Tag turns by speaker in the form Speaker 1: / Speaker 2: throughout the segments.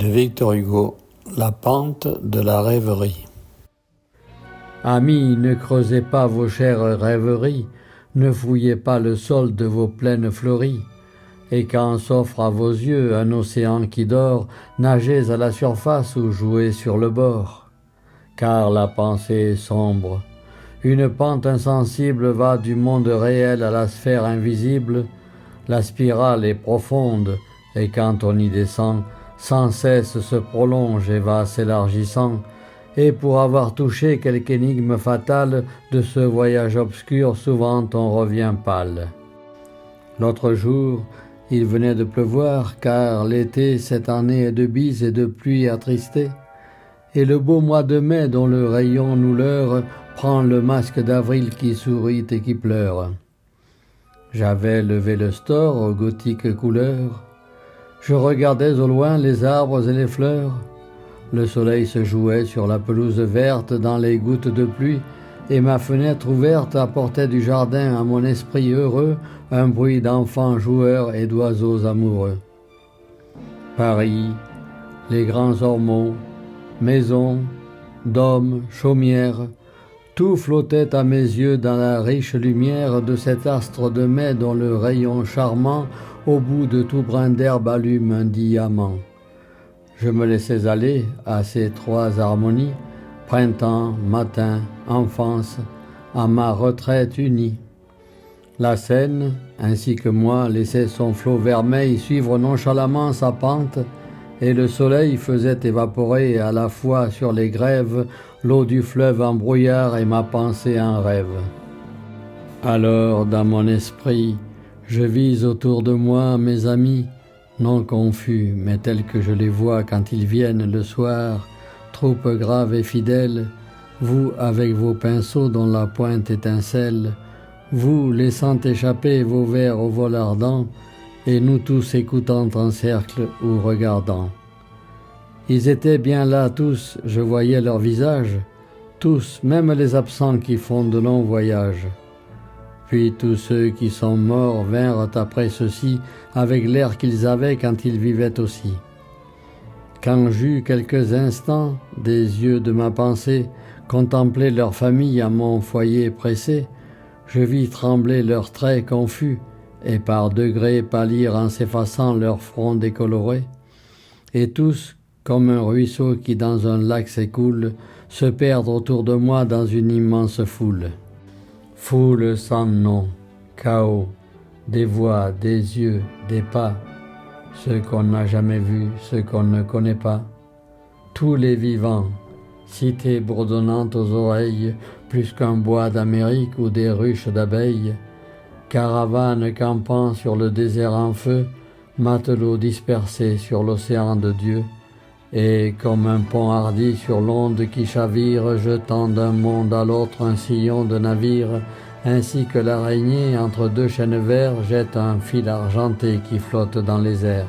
Speaker 1: De Victor Hugo, La pente de la rêverie.
Speaker 2: Amis, ne creusez pas vos chères rêveries, ne fouillez pas le sol de vos plaines fleuries. Et quand s'offre à vos yeux un océan qui dort, nagez à la surface ou jouez sur le bord. Car la pensée est sombre. Une pente insensible va du monde réel à la sphère invisible. La spirale est profonde, et quand on y descend, sans cesse se prolonge et va s'élargissant. Et pour avoir touché quelque énigme fatale de ce voyage obscur, souvent on revient pâle. L'autre jour, il venait de pleuvoir, car l'été cette année est de bise et de pluie attristé. Et le beau mois de mai, dont le rayon nous leurre, prend le masque d'avril qui sourit et qui pleure. J'avais levé le store aux gothiques couleurs. Je regardais au loin les arbres et les fleurs. Le soleil se jouait sur la pelouse verte dans les gouttes de pluie, et ma fenêtre ouverte apportait du jardin à mon esprit heureux un bruit d'enfants joueurs et d'oiseaux amoureux. Paris, les grands ormeaux, maisons, dômes, chaumières, tout flottait à mes yeux dans la riche lumière de cet astre de mai dont le rayon charmant au bout de tout brin d'herbe allume un diamant. Je me laissais aller à ces trois harmonies, printemps, matin, enfance, à ma retraite unie. La Seine, ainsi que moi, laissait son flot vermeil suivre nonchalamment sa pente, et le soleil faisait évaporer à la fois sur les grèves l'eau du fleuve en brouillard et ma pensée en rêve. Alors, dans mon esprit, je vis autour de moi mes amis, non confus, mais tels que je les vois quand ils viennent le soir, troupe grave et fidèle, vous avec vos pinceaux dont la pointe étincelle, vous laissant échapper vos vers au vol ardent, et nous tous écoutant en cercle ou regardant. Ils étaient bien là tous, je voyais leurs visages, tous, même les absents qui font de longs voyages. Puis tous ceux qui sont morts vinrent après ceux-ci avec l'air qu'ils avaient quand ils vivaient aussi. Quand j'eus quelques instants des yeux de ma pensée contempler leur famille à mon foyer pressé, je vis trembler leurs traits confus et par degrés pâlir en s'effaçant leurs fronts décolorés. Et tous, comme un ruisseau qui dans un lac s'écoule, se perdent autour de moi dans une immense foule. Foule sans nom, chaos, des voix, des yeux, des pas, ceux qu'on n'a jamais vus, ceux qu'on ne connaît pas. Tous les vivants, cité bourdonnante aux oreilles, plus qu'un bois d'Amérique ou des ruches d'abeilles, caravanes campant sur le désert en feu, matelots dispersés sur l'océan de Dieu, et comme un pont hardi sur l'onde qui chavire, jetant d'un monde à l'autre un sillon de navire, ainsi que l'araignée entre deux chênes verts jette un fil argenté qui flotte dans les airs.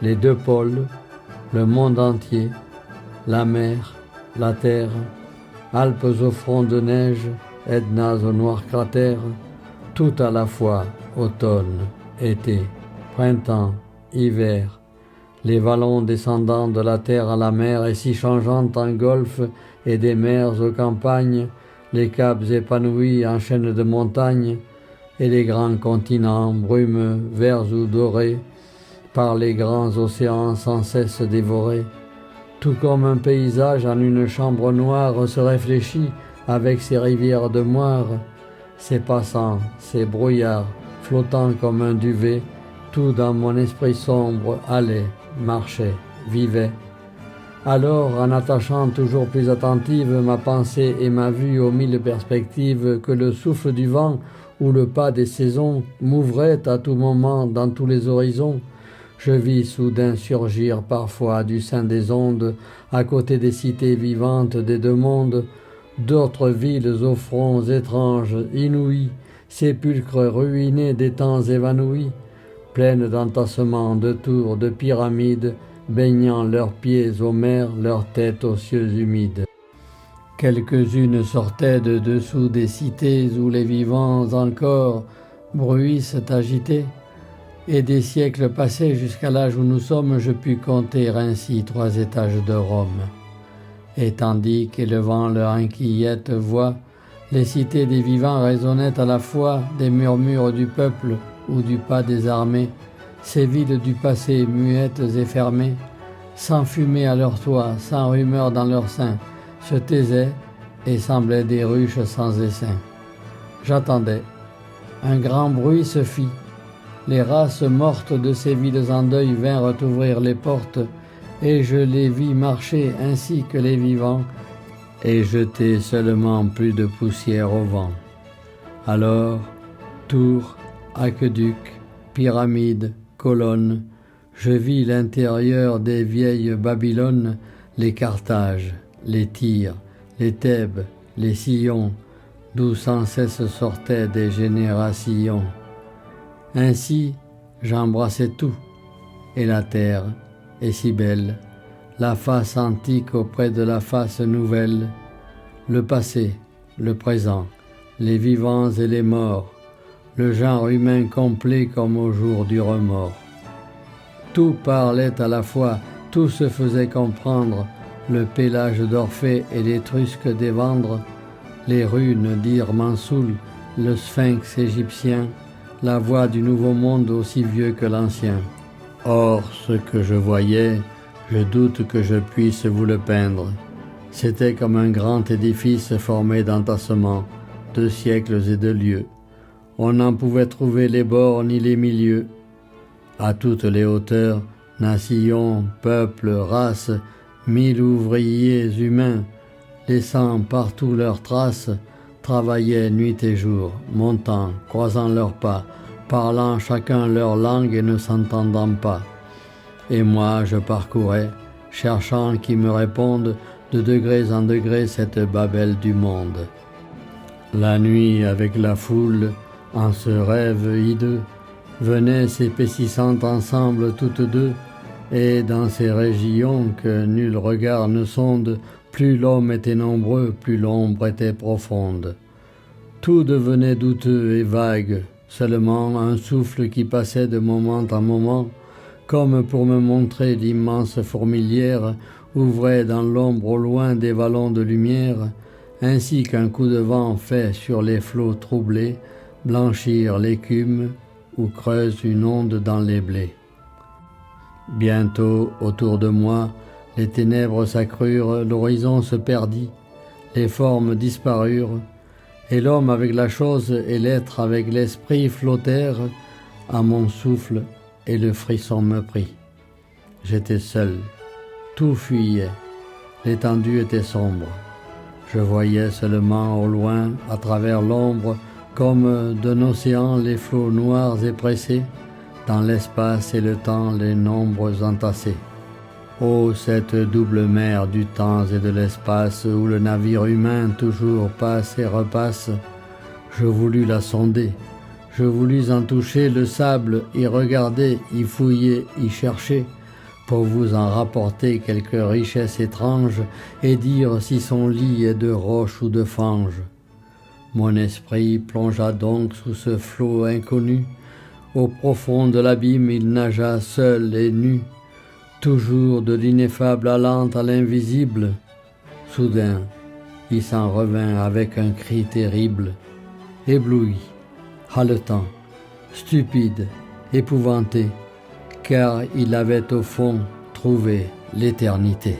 Speaker 2: Les deux pôles, le monde entier, la mer, la terre, Alpes au front de neige, Etnas aux noirs cratères, tout à la fois, automne, été, printemps, hiver, les vallons descendant de la terre à la mer et s'y changeant en golfe et des mers aux campagnes, les caps épanouis en chaînes de montagnes, et les grands continents, brumeux, verts ou dorés, par les grands océans sans cesse dévorés. Tout comme un paysage en une chambre noire se réfléchit avec ses rivières de moire, ses passants, ses brouillards, flottant comme un duvet, tout dans mon esprit sombre allait, marchait, vivait. Alors, en attachant toujours plus attentive ma pensée et ma vue aux mille perspectives que le souffle du vent ou le pas des saisons m'ouvrait à tout moment dans tous les horizons, je vis soudain surgir parfois du sein des ondes, à côté des cités vivantes des deux mondes, d'autres villes aux fronts étranges, inouïs, sépulcres ruinés des temps évanouis, pleines d'entassements, de tours, de pyramides, baignant leurs pieds aux mers, leurs têtes aux cieux humides. Quelques-unes sortaient de dessous des cités où les vivants encore bruissent agités, et des siècles passés jusqu'à l'âge où nous sommes, je pus compter ainsi 3 étages de Rome. Et tandis qu'élevant leur inquiète voix, les cités des vivants résonnaient à la fois des murmures du peuple ou du pas des armées, ces villes du passé muettes et fermées, sans fumée à leur toit, sans rumeur dans leur sein, se taisaient et semblaient des ruches sans essaim. J'attendais. Un grand bruit se fit. Les races mortes de ces villes en deuil vinrent ouvrir les portes, et je les vis marcher ainsi que les vivants, et jeter seulement plus de poussière au vent. Alors, tours, aqueducs, pyramides, colonnes, je vis l'intérieur des vieilles Babylones, les Carthages, les Tyrs, les Thèbes, les Sillons, d'où sans cesse sortaient des générations. Ainsi, j'embrassais tout, et la terre est si belle, la face antique auprès de la face nouvelle, le passé, le présent, les vivants et les morts, le genre humain complet comme au jour du remords. Tout parlait à la fois, tout se faisait comprendre, le pélage d'Orphée et l'étrusque d'Évandre, les runes d'Ir Mansoul, le sphinx égyptien, la voix du nouveau monde aussi vieux que l'ancien. Or, ce que je voyais, je doute que je puisse vous le peindre. C'était comme un grand édifice formé d'entassements, de siècles et de lieux. On n'en pouvait trouver les bords ni les milieux. À toutes les hauteurs, nations, peuples, races, 1000 ouvriers humains, laissant partout leurs traces, travaillaient nuit et jour, montant, croisant leurs pas, parlant chacun leur langue et ne s'entendant pas. Et moi je parcourais, cherchant qui me réponde de degrés en degrés cette Babel du monde. La nuit avec la foule, en ce rêve hideux, venaient s'épaississant ensemble toutes deux, et dans ces régions que nul regard ne sonde, plus l'homme était nombreux, plus l'ombre était profonde. Tout devenait douteux et vague, seulement un souffle qui passait de moment en moment, comme pour me montrer l'immense fourmilière, ouvrait dans l'ombre au loin des vallons de lumière, ainsi qu'un coup de vent fait sur les flots troublés, blanchir l'écume ou creuse une onde dans les blés. Bientôt, autour de moi, les ténèbres s'accrurent, l'horizon se perdit, les formes disparurent, et l'homme avec la chose et l'être avec l'esprit flottèrent à mon souffle, et le frisson me prit. J'étais seul, tout fuyait, l'étendue était sombre. Je voyais seulement au loin, à travers l'ombre, comme d'un océan les flots noirs et pressés, dans l'espace et le temps les nombres entassés. Ô cette double mer du temps et de l'espace, où le navire humain toujours passe et repasse, je voulus la sonder, je voulus en toucher le sable, y regarder, y fouiller, y chercher, pour vous en rapporter quelque richesse étrange, et dire si son lit est de roche ou de fange. Mon esprit plongea donc sous ce flot inconnu, au profond de l'abîme il nagea seul et nu, toujours de l'ineffable allant à l'invisible. Soudain, il s'en revint avec un cri terrible, ébloui, haletant, stupide, épouvanté, car il avait au fond trouvé l'éternité.